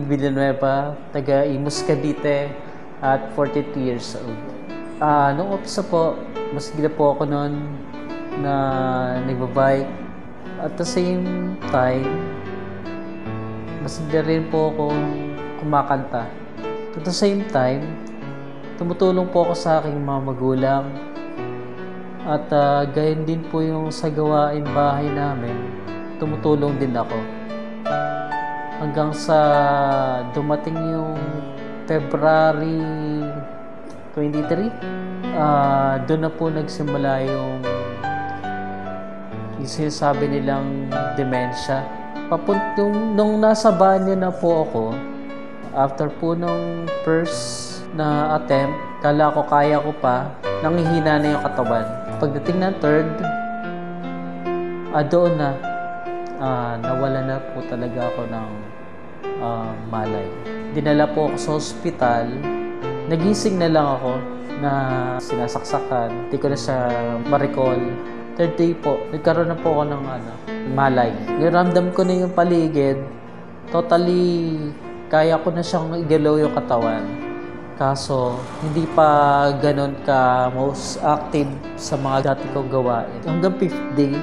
Villanueva, taga Imus, Cavite, at 42 years old. Nung umpisa po, mas gila po ako noon na nagbabike. At the same time, mas gila rin po akong kumakanta. At the same time, tumutulong po ako sa aking mga magulang. At gayon din po yung sa gawain bahay namin, tumutulong din ako. Hanggang sa dumating yung February 23, doon na po nagsimula yung sinasabi nilang dementia. Nung nasa banyo na po ako, after po nung first na attempt, kala ko kaya ko pa, nanghihina na yung katawan. Pagdating ng third, doon na, nawala na po talaga ako ng malay. Dinala po ako sa ospital, nagising na lang ako na sinasaksakan, hindi ko na siya ma-recall. Third day po, nagkaroon na po ako ng malay. Naramdam ko na yung paligid, totally kaya ko na siyang igalaw yung katawan. Kaso, hindi pa ganun ka most active sa mga dati kong gawain. Hanggang 5th day,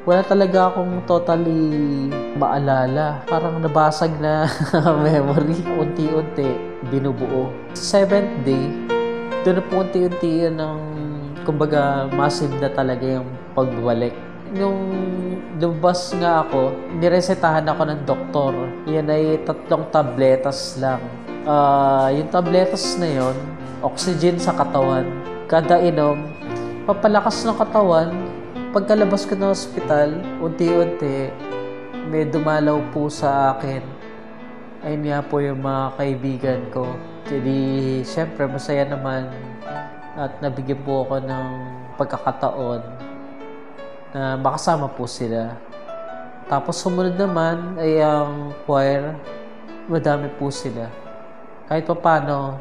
wala talaga akong totally maalala. Parang nabasag na memory. Unti-unti, binubuo. 7th day, doon na po unti-unti kumbaga, massive na talaga yung pagbalik. Nung lumabas nga ako, niresetahan ako ng doktor. Yan ay 3 tabletas lang. Yung tabletas na yon, oxygen sa katawan. Kada inom, papalakas ng katawan. Pagkalabas ko ng ospital, unti-unti, may dumalaw po sa akin. Ayun nga po yung mga kaibigan ko. Jadi, syempre, masaya naman. At nabigyan po ako ng pagkakataon na makasama po sila. Tapos sumunod naman ay ang choir. Madami po sila. Kahit pa paano,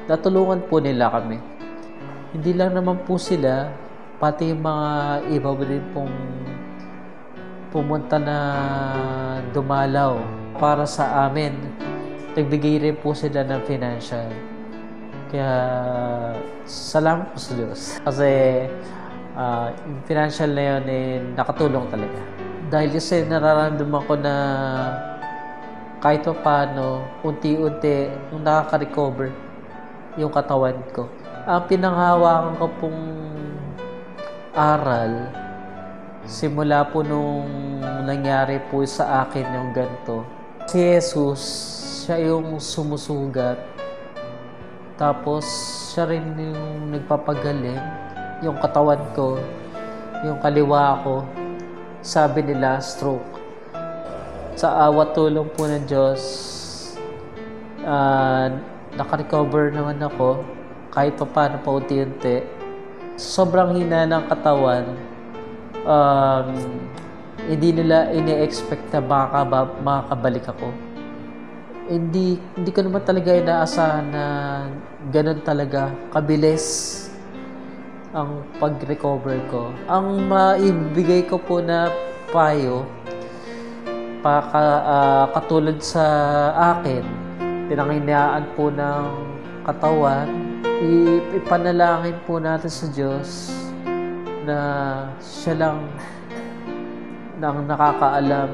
natulungan po nila kami. Hindi lang naman po sila, pati yung mga iba rin pong pumunta na dumalaw para sa amin. Nagbigay rin po sila ng financial. Kaya, salamat po sa Diyos. Kasi, yung financial na yun, nakatulong talaga. Dahil kasi nararamdaman ko na kahit pa paano, unti-unti, nung nakaka-recover yung katawan ko. Ang pinanghawakan ko pong aral, simula po nung nangyari po sa akin yung ganito. Si Jesus, siya yung sumusugat. Tapos, siya rin yung nagpapagaling. Yung katawan ko, yung kaliwa ko, sabi nila, stroke. Sa awat tulong po ng Diyos, naka-recover naman ako, kahit pa paano pa unti-unti. Sobrang hina ng katawan, hindi nila ini-expect na makakabalik ako. Hindi ko naman talaga inaasahan na ganun talaga kabilis ang pag-recover ko. Ang maibigay ko po na payo, katulad sa akin, pinanghinayaan po ng katawan, ipanalangin po natin sa Diyos na siya lang nang nakakaalam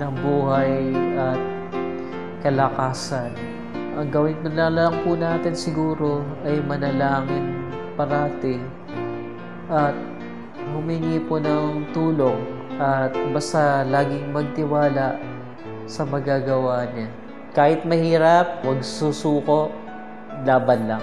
ng buhay at kalakasan. Ang gawin na lang po natin siguro ay manalangin parati at humingi po ng tulong at basta laging magtiwala sa magagawa niya. Kahit mahirap, huwag susuko, laban lang.